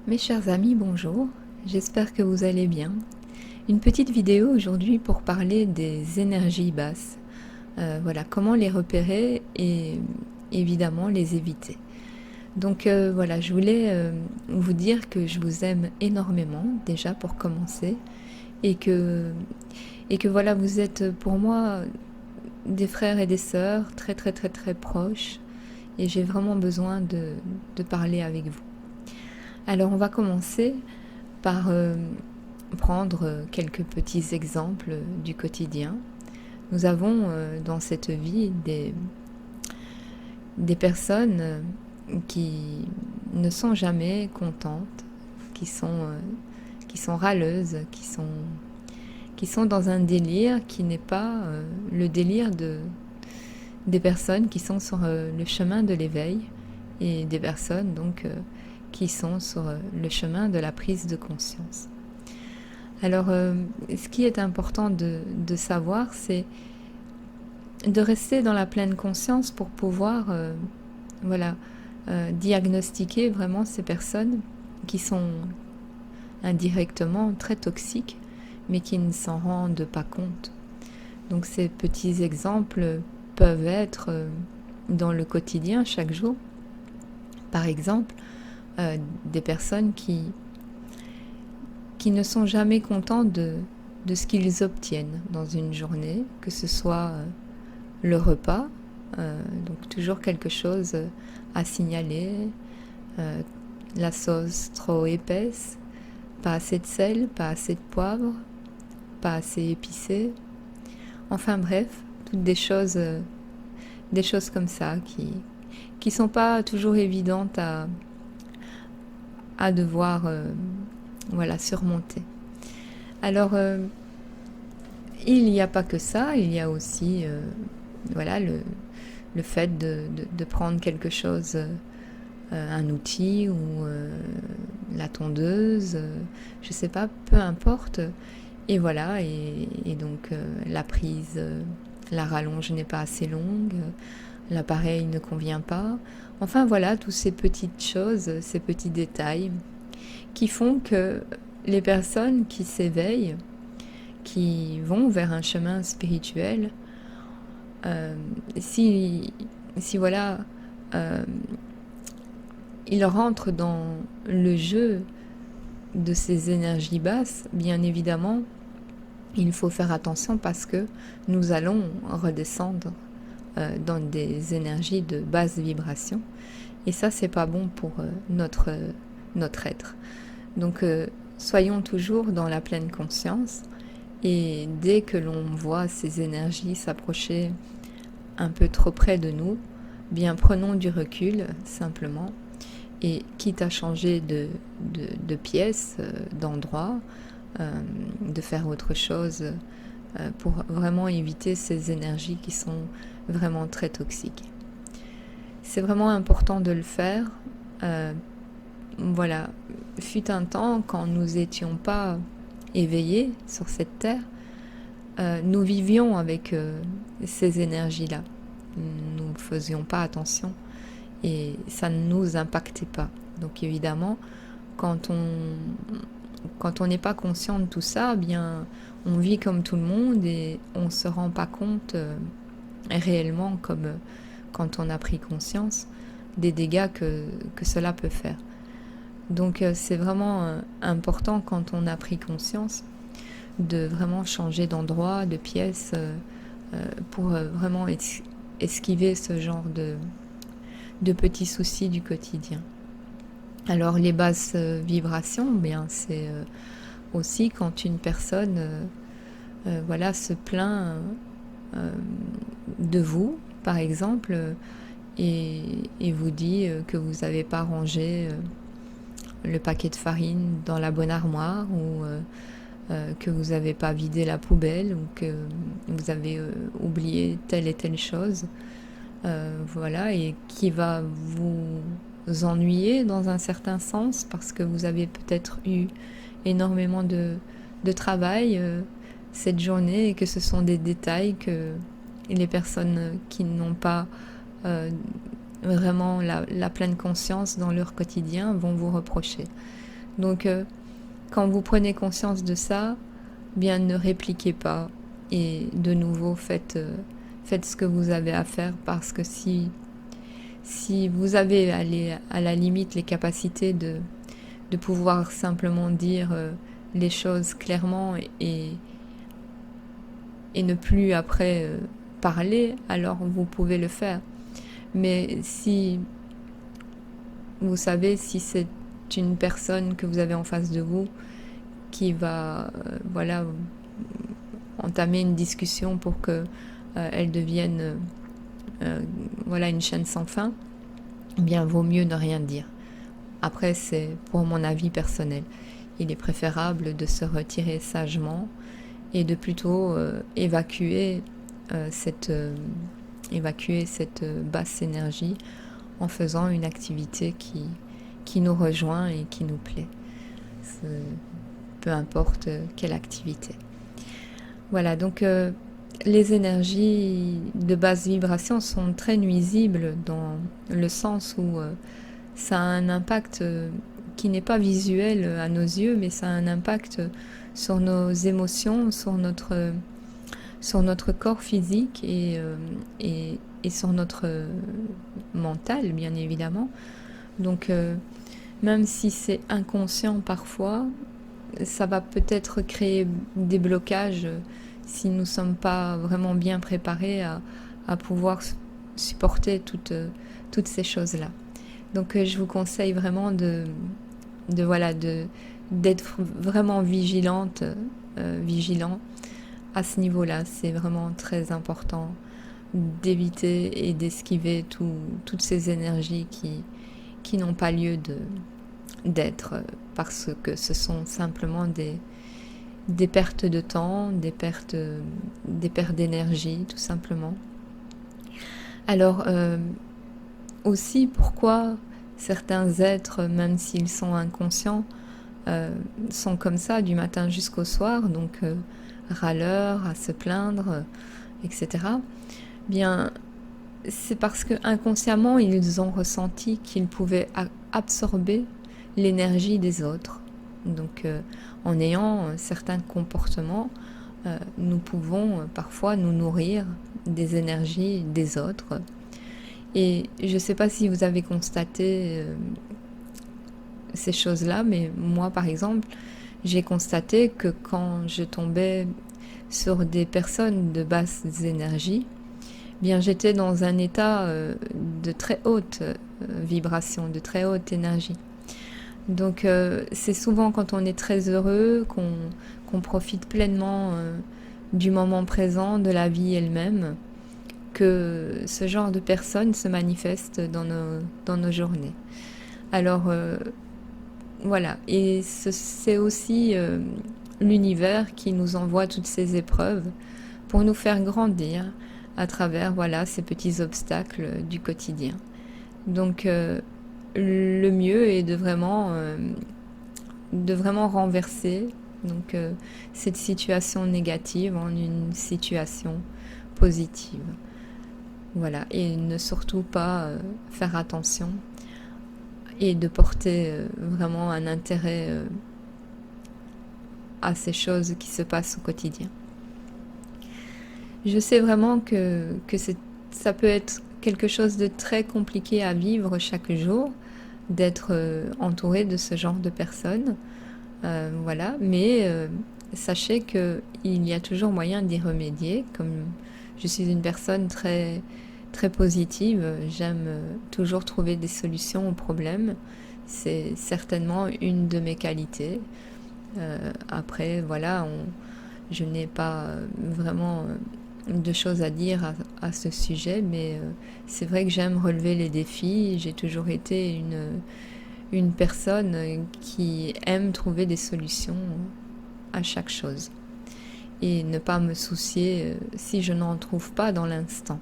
Mes chers amis, bonjour, j'espère que vous allez bien. Une petite vidéo aujourd'hui pour parler des énergies basses. Voilà, comment les repérer et évidemment les éviter. Donc voilà, je voulais vous dire que je vous aime énormément déjà pour commencer et que, voilà, vous êtes pour moi des frères et des sœurs très très très très proches et j'ai vraiment besoin de parler avec vous. Alors on va commencer par prendre quelques petits exemples du quotidien. Nous avons dans cette vie des personnes qui ne sont jamais contentes, qui sont râleuses, qui sont dans un délire qui n'est pas le délire des personnes qui sont sur le chemin de l'éveil et des personnes donc qui sont sur le chemin de la prise de conscience. Alors, ce qui est important de savoir, c'est de rester dans la pleine conscience pour pouvoir diagnostiquer vraiment ces personnes qui sont indirectement très toxiques, mais qui ne s'en rendent pas compte. Donc ces petits exemples peuvent être dans le quotidien, chaque jour. Par exemple, des personnes qui ne sont jamais contents de ce qu'ils obtiennent dans une journée, que ce soit le repas, donc toujours quelque chose à signaler, la sauce trop épaisse, pas assez de sel, pas assez de poivre, pas assez épicé, enfin bref, toutes des choses comme ça qui sont pas toujours évidentes à devoir surmonter. Alors il n'y a pas que ça, il y a aussi le fait de prendre quelque chose, un outil ou la tondeuse, je sais pas, peu importe, et voilà, et donc la prise, la rallonge n'est pas assez longue, l'appareil ne convient pas, enfin voilà, toutes ces petites choses, ces petits détails qui font que les personnes qui s'éveillent, qui vont vers un chemin spirituel, si voilà, ils rentrent dans le jeu de ces énergies basses, bien évidemment, il faut faire attention parce que nous allons redescendre dans des énergies de basse vibration, et ça c'est pas bon pour notre être. Donc soyons toujours dans la pleine conscience, et dès que l'on voit ces énergies s'approcher un peu trop près de nous, bien prenons du recul simplement, et quitte à changer de pièce, d'endroit, de faire autre chose pour vraiment éviter ces énergies qui sont vraiment très toxiques. C'est vraiment important de le faire. Voilà, fut un temps quand nous n'étions pas éveillés sur cette terre, nous vivions avec ces énergies-là. Nous ne faisions pas attention et ça ne nous impactait pas. Donc évidemment, quand on n'est pas conscient de tout ça, bien, on vit comme tout le monde et on ne se rend pas compte réellement, comme quand on a pris conscience, des dégâts que cela peut faire. Donc c'est vraiment important quand on a pris conscience de vraiment changer d'endroit, de pièce, pour vraiment esquiver ce genre de petits soucis du quotidien. Alors les basses vibrations, bien c'est aussi quand une personne se plaint de vous, par exemple, et vous dit que vous n'avez pas rangé le paquet de farine dans la bonne armoire, ou que vous n'avez pas vidé la poubelle, ou que vous avez oublié telle et telle chose, et qui va vous ennuyer dans un certain sens parce que vous avez peut-être eu énormément de travail cette journée, et que ce sont des détails que les personnes qui n'ont pas vraiment la pleine conscience dans leur quotidien vont vous reprocher. Donc, quand vous prenez conscience de ça, bien ne répliquez pas et de nouveau faites ce que vous avez à faire, parce que si vous avez à la limite les capacités de pouvoir simplement dire les choses clairement et ne plus après parler, alors vous pouvez le faire. Mais si vous savez, si c'est une personne que vous avez en face de vous qui va voilà, entamer une discussion pour que elle devienne voilà, une chaîne sans fin, eh bien vaut mieux ne rien dire. Après, c'est pour mon avis personnel. Il est préférable de se retirer sagement et de plutôt évacuer cette basse énergie en faisant une activité qui nous rejoint et qui nous plaît. Peu importe quelle activité. Voilà, donc les énergies de basse vibration sont très nuisibles dans le sens où ça a un impact qui n'est pas visuel à nos yeux, mais ça a un impact sur nos émotions, sur notre corps physique et sur notre mental, bien évidemment. Donc, même si c'est inconscient parfois, ça va peut-être créer des blocages si nous ne sommes pas vraiment bien préparés à pouvoir supporter toutes ces choses-là. Donc, je vous conseille vraiment d'être vraiment vigilant à ce niveau-là. C'est vraiment très important d'éviter et d'esquiver toutes ces énergies qui n'ont pas lieu d'être, parce que ce sont simplement des pertes de temps, des pertes d'énergie, tout simplement. Alors, aussi, pourquoi certains êtres, même s'ils sont inconscients, sont comme ça du matin jusqu'au soir, donc râleurs, à se plaindre, etc. Bien, c'est parce que inconsciemment ils ont ressenti qu'ils pouvaient absorber l'énergie des autres. Donc, en ayant certains comportements, nous pouvons parfois nous nourrir des énergies des autres. Et je ne sais pas si vous avez constaté ces choses-là, mais moi, par exemple, j'ai constaté que quand je tombais sur des personnes de basses énergies, bien, j'étais dans un état de très haute vibration, de très haute énergie. Donc, c'est souvent quand on est très heureux qu'on profite pleinement du moment présent, de la vie elle-même, que ce genre de personnes se manifestent dans nos journées. Alors, voilà. Et c'est aussi l'univers qui nous envoie toutes ces épreuves pour nous faire grandir à travers ces petits obstacles du quotidien. Donc, le mieux est de vraiment renverser donc, cette situation négative en une situation positive. Voilà, et ne surtout pas faire attention et de porter vraiment un intérêt à ces choses qui se passent au quotidien. Je sais vraiment que ça peut être quelque chose de très compliqué à vivre chaque jour, d'être entouré de ce genre de personnes. Voilà, mais sachez qu'il y a toujours moyen d'y remédier. Comme je suis une personne très, très positive, j'aime toujours trouver des solutions aux problèmes. C'est certainement une de mes qualités. Après, voilà, je n'ai pas vraiment de choses à dire à ce sujet, mais c'est vrai que j'aime relever les défis. J'ai toujours été une personne qui aime trouver des solutions à chaque chose et ne pas me soucier si je n'en trouve pas dans l'instant.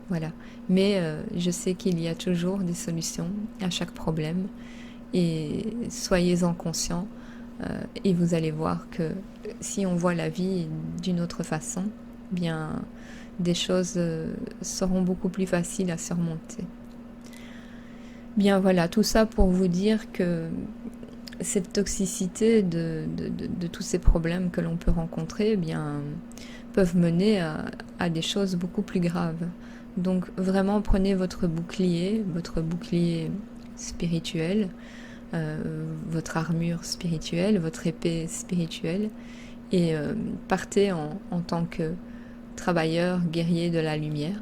Voilà. Mais je sais qu'il y a toujours des solutions à chaque problème et soyez-en conscients et vous allez voir que si on voit la vie d'une autre façon, bien des choses seront beaucoup plus faciles à surmonter. Bien voilà, tout ça pour vous dire que cette toxicité de tous ces problèmes que l'on peut rencontrer, eh bien, peuvent mener à des choses beaucoup plus graves. Donc vraiment prenez votre bouclier spirituel, votre armure spirituelle, votre épée spirituelle, et partez en tant que travailleur, guerrier de la lumière.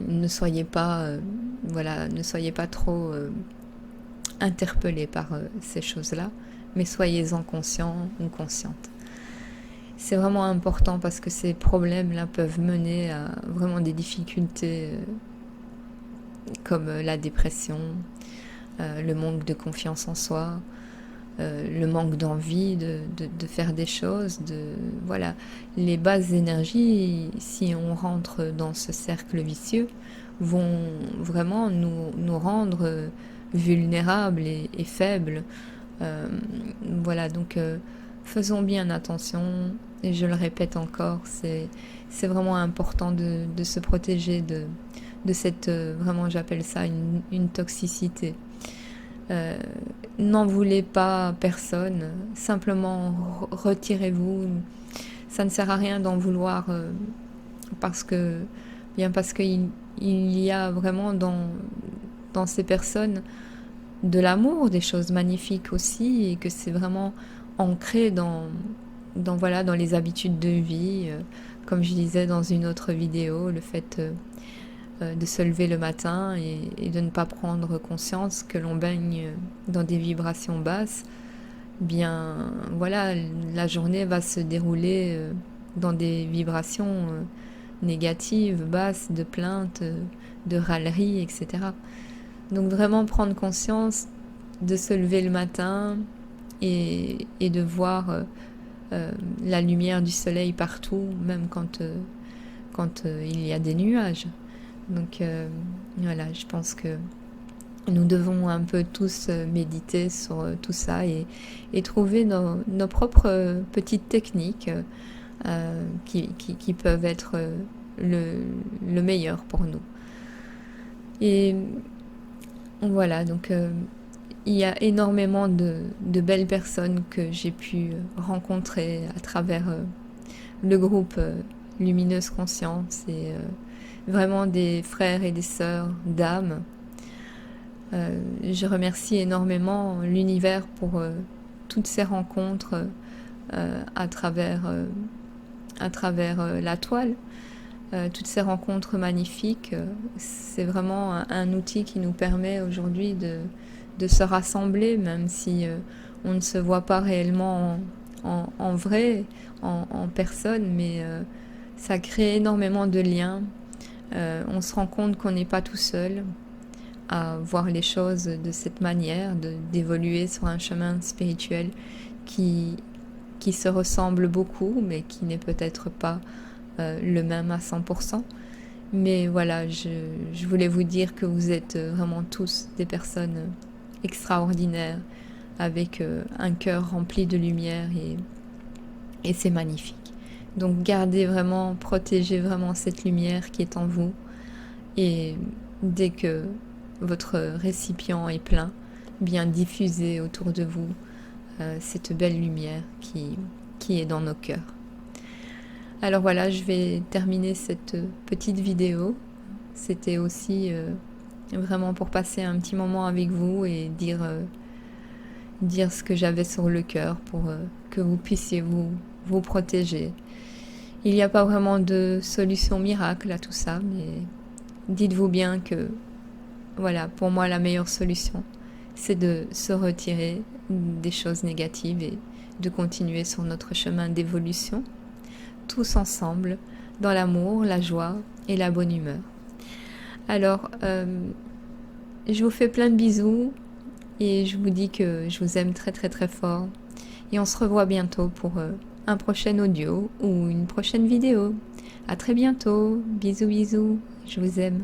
Ne soyez pas, ne soyez pas trop interpellés par ces choses-là, mais soyez-en conscients ou conscientes. C'est vraiment important parce que ces problèmes-là peuvent mener à vraiment des difficultés comme la dépression, le manque de confiance en soi, le manque d'envie de faire des choses. Voilà. Les basses énergies, si on rentre dans ce cercle vicieux, vont vraiment nous rendre vulnérables et faibles. Voilà, donc faisons bien attention, et je le répète encore, c'est vraiment important de se protéger de cette, vraiment j'appelle ça une toxicité. N'en voulez pas personne, simplement retirez-vous. Ça ne sert à rien d'en vouloir parce qu'il y a vraiment dans ces personnes de l'amour, des choses magnifiques aussi, et que c'est vraiment ancré dans les habitudes de vie, comme je disais dans une autre vidéo, le fait de se lever le matin et de ne pas prendre conscience que l'on baigne dans des vibrations basses, bien voilà, la journée va se dérouler dans des vibrations négatives, basses, de plaintes, de râleries, etc. Donc vraiment prendre conscience de se lever le matin et de voir la lumière du soleil partout, même quand il y a des nuages. Donc voilà, je pense que nous devons un peu tous méditer sur tout ça et trouver nos propres petites techniques qui peuvent être le meilleur pour nous. Et voilà, donc il y a énormément de belles personnes que j'ai pu rencontrer à travers le groupe Lumineuse Conscience, et vraiment des frères et des sœurs d'âme. Je remercie énormément l'univers pour toutes ces rencontres à travers la toile, toutes ces rencontres magnifiques. C'est vraiment un outil qui nous permet aujourd'hui de se rassembler, même si on ne se voit pas réellement en vrai, en personne, mais ça crée énormément de liens. On se rend compte qu'on n'est pas tout seul à voir les choses de cette manière, d'évoluer sur un chemin spirituel qui se ressemble beaucoup, mais qui n'est peut-être pas le même à 100%. Mais voilà, je voulais vous dire que vous êtes vraiment tous des personnes extraordinaires, avec un cœur rempli de lumière, et c'est magnifique. Donc gardez vraiment, protégez vraiment cette lumière qui est en vous, et dès que votre récipient est plein, bien diffusez autour de vous cette belle lumière qui est dans nos cœurs. Alors voilà, je vais terminer cette petite vidéo. C'était aussi vraiment pour passer un petit moment avec vous et dire ce que j'avais sur le cœur, pour que vous puissiez vous protéger. Il n'y a pas vraiment de solution miracle à tout ça, mais dites-vous bien que voilà, pour moi, la meilleure solution, c'est de se retirer des choses négatives et de continuer sur notre chemin d'évolution, tous ensemble, dans l'amour, la joie et la bonne humeur. Alors, je vous fais plein de bisous et je vous dis que je vous aime très très très fort. Et on se revoit bientôt pour un prochain audio ou une prochaine vidéo. À très bientôt. Bisous bisous. Je vous aime.